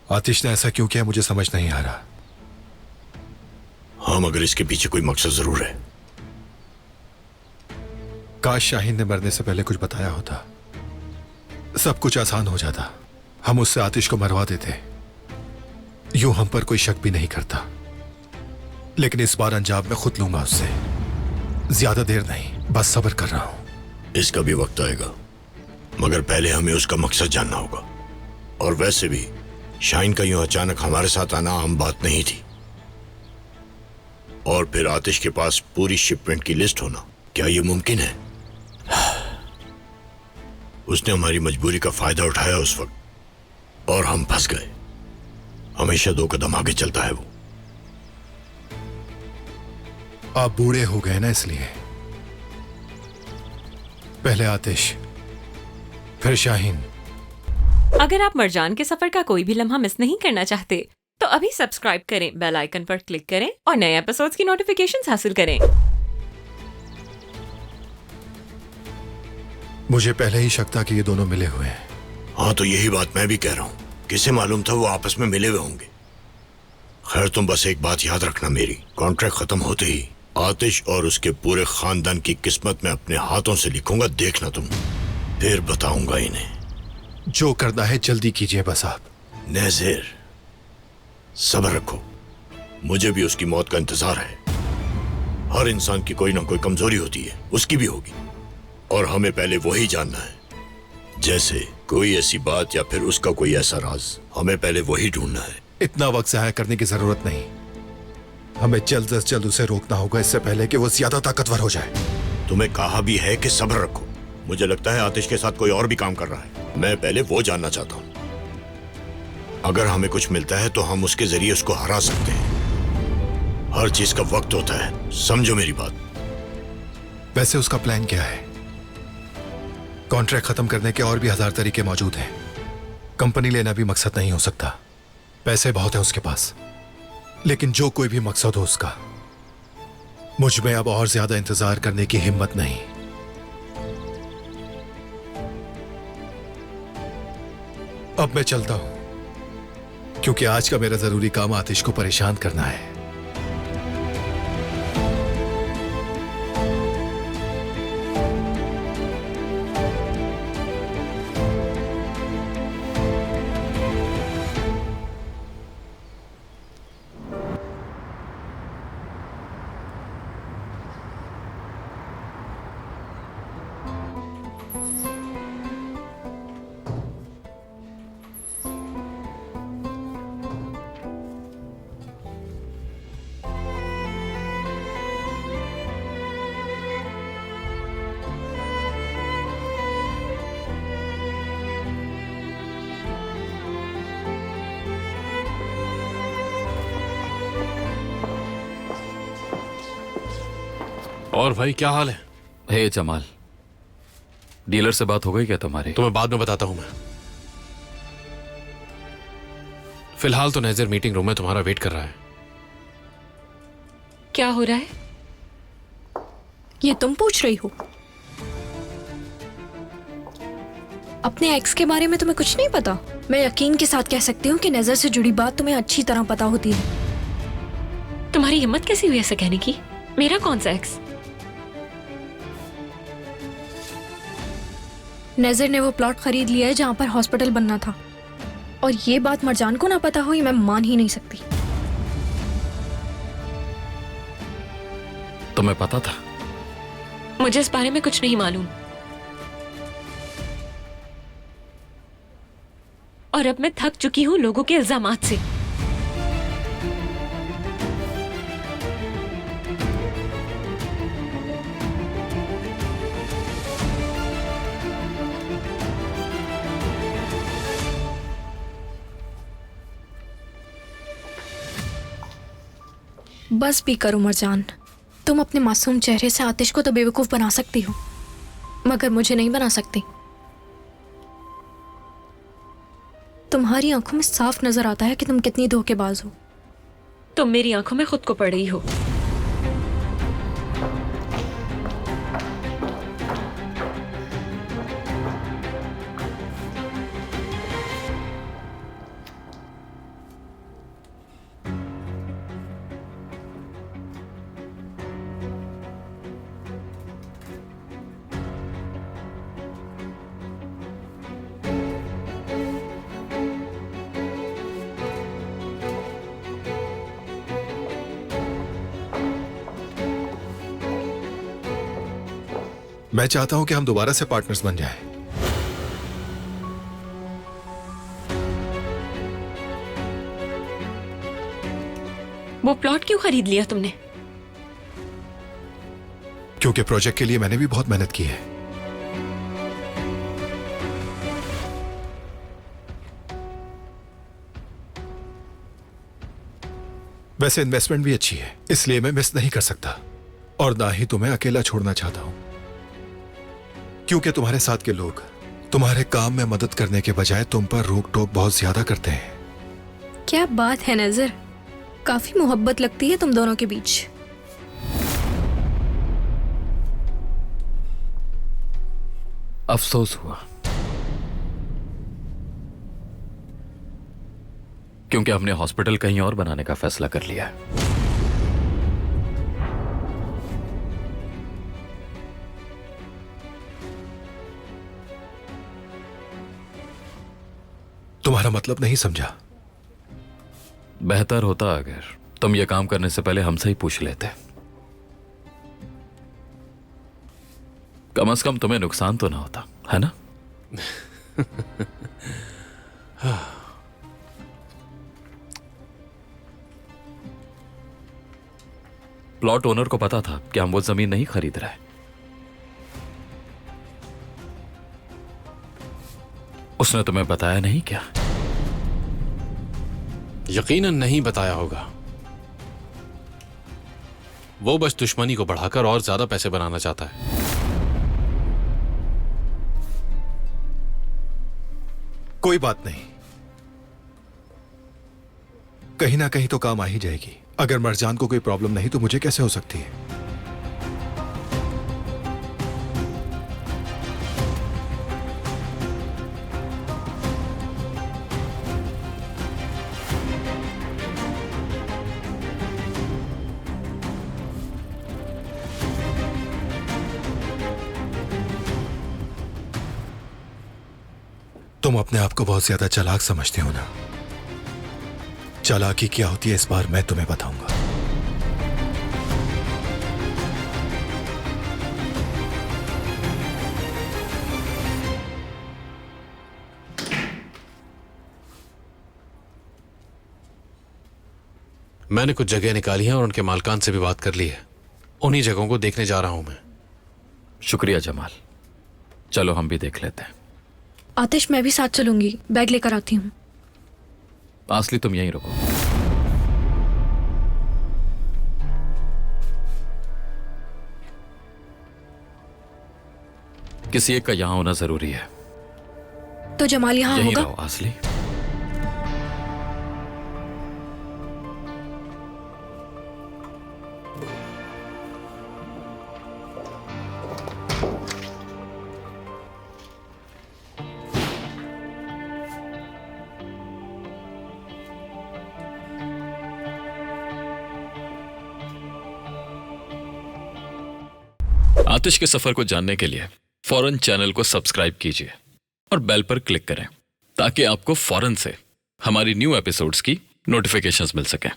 आतिश ने ऐसा क्यों किया मुझे समझ नहीं आ रहा। हाँ, मगर इसके पीछे कोई मकसद जरूर है। काश शाहीन ने मरने से पहले कुछ बताया होता, सब कुछ आसान हो जाता। हम उससे आतिश को मरवा देते, यूं हम पर कोई शक भी नहीं करता। लेकिन इस बार अंजाम मैं खुद लूंगा उससे। ज्यादा देर नहीं, बस सब्र कर रहा हूं। इसका भी वक्त आएगा, मगर पहले हमें उसका मकसद जानना होगा। और वैसे भी शाहीन का यूं अचानक हमारे साथ आना आम बात नहीं थी। और फिर आतिश के पास पूरी शिपमेंट की लिस्ट होना, क्या यह मुमकिन है? उसने हमारी मजबूरी का फायदा उठाया उस वक्त और हम फंस गए। हमेशा 2 कदम आगे चलता है वो। आप बूढ़े हो गए ना, इसलिए। पहले आतिश, फिर शाहीन। अगर आप मरजान के सफर का कोई भी लम्हा मिस नहीं करना चाहते तो अभी सब्सक्राइब करें, बेल आइकन पर क्लिक करें और नए एपिसोड्स की नोटिफिकेशंस हासिल करें। मुझे पहले ही शक था कि ये दोनों मिले हुए हैं। हाँ, तो यही बात मैं भी कह रहा हूं। किसे मालूम था वो आपस में मिले हुए होंगे। खैर, तुम बस एक बात याद रखना मेरी, कॉन्ट्रैक्ट खत्म होते ही आतिश और उसके पूरे खानदान की किस्मत में अपने हाथों से लिखूंगा। देखना तुम, फिर बताऊंगा इन्हें। जो करना है जल्दी कीजिए बस आप। नज़ीर, सब्र रखो, मुझे भी उसकी मौत का इंतजार है। हर इंसान की कोई ना कोई कमजोरी होती है, उसकी भी होगी, और हमें पहले वही जानना है। जैसे कोई ऐसी बात या फिर उसका कोई ऐसा राज, हमें पहले वही ढूंढना है। इतना वक्त ज़ाया करने की जरूरत नहीं। हमें जल्द से जल्द उसे रोकना होगा, इससे पहले कि वो ज्यादा ताकतवर हो जाए। तुम्हें कहा भी है कि सब्र रखो। मुझे लगता है आतिश के साथ कोई और भी काम कर रहा है। मैं पहले वो जानना चाहता हूं। अगर हमें कुछ मिलता है तो हम उसके जरिए उसको हरा सकते हैं। हर चीज का वक्त होता है, समझो मेरी बात। वैसे उसका प्लान क्या है? कॉन्ट्रैक्ट खत्म करने के और भी 1000 तरीके मौजूद हैं। कंपनी लेना भी मकसद नहीं हो सकता। पैसे बहुत है उसके पास, लेकिन जो कोई भी मकसद हो उसका, मुझ में अब और ज्यादा इंतजार करने की हिम्मत नहीं। अब मैं चलता हूं, क्योंकि आज का मेरा जरूरी काम आतिश को परेशान करना है। और भाई क्या हाल है? हे जमाल, डीलर से बात हो गई क्या तुम्हारी? तुम्हें बाद में बताता हूं मैं। फिलहाल तो नज़ीर मीटिंग रूम में तुम्हारा वेट कर रहा है। क्या हो रहा है? ये तुम पूछ रही हो? अपने एक्स के बारे में तुम्हें कुछ नहीं पता? मैं यकीन के साथ कह सकती हूँ कि नजर से जुड़ी बात तुम्हें अच्छी तरह पता होती है। तुम्हारी हिम्मत कैसी हुई ऐसा कहने की? मेरा कौन सा एक्स? नजर ने वो प्लॉट खरीद लिया है जहाँ पर हॉस्पिटल बनना था, और ये बात मरजान को ना पता हो, ये मैं मान ही नहीं सकती। तुम्हें पता था? मुझे इस बारे में कुछ नहीं मालूम, और अब मैं थक चुकी हूँ लोगों के इल्जामात से। बस भी करो मरजान, तुम अपने मासूम चेहरे से आतिश को तो बेवकूफ बना सकती हो, मगर मुझे नहीं बना सकती। तुम्हारी आंखों में साफ नजर आता है कि तुम कितनी धोखेबाज हो। तुम मेरी आंखों में खुद को पड़ रही हो। मैं चाहता हूं कि हम दोबारा से पार्टनर्स बन जाएं। वो प्लॉट क्यों खरीद लिया तुमने? क्योंकि प्रोजेक्ट के लिए मैंने भी बहुत मेहनत की है। वैसे इन्वेस्टमेंट भी अच्छी है, इसलिए मैं मिस नहीं कर सकता और ना ही तुम्हें अकेला छोड़ना चाहता हूं, क्योंकि तुम्हारे साथ के लोग तुम्हारे काम में मदद करने के बजाय तुम पर रोक टोक बहुत ज्यादा करते हैं। क्या बात है नजर, काफी मोहब्बत लगती है तुम दोनों के बीच। अफसोस हुआ क्योंकि हमने हॉस्पिटल कहीं और बनाने का फैसला कर लिया है। तुम्हारा मतलब नहीं समझा। बेहतर होता अगर तुम ये काम करने से पहले हमसे ही पूछ लेते। कम से कम तुम्हें नुकसान तो ना होता, है ना? प्लॉट ओनर को पता था कि हम वो जमीन नहीं खरीद रहे। उसने तुम्हें बताया नहीं क्या? यकीनन नहीं बताया होगा। वो बस दुश्मनी को बढ़ाकर और ज्यादा पैसे बनाना चाहता है। कोई बात नहीं, कहीं ना कहीं तो काम आ ही जाएगी। अगर मरजान को कोई प्रॉब्लम नहीं तो मुझे कैसे हो सकती है? तुम अपने आप को बहुत ज्यादा चालाक समझते हो ना। चालाकी क्या होती है इस बार मैं तुम्हें बताऊंगा। मैंने कुछ जगह निकाली हैं और उनके मालकान से भी बात कर ली है। उन्हीं जगहों को देखने जा रहा हूं मैं। शुक्रिया जमाल, चलो हम भी देख लेते हैं। आतिश, मैं भी साथ चलूंगी, बैग लेकर आती हूँ। आसली तुम यहीं रुको। किसी एक का यहां होना जरूरी है। तो जमाल यहाँ यहीं होगा? रहो आसली। आतिश के सफर को जानने के लिए फौरन चैनल को सब्सक्राइब कीजिए और बेल पर क्लिक करें ताकि आपको फौरन से हमारी न्यू एपिसोड्स की नोटिफिकेशंस मिल सकें।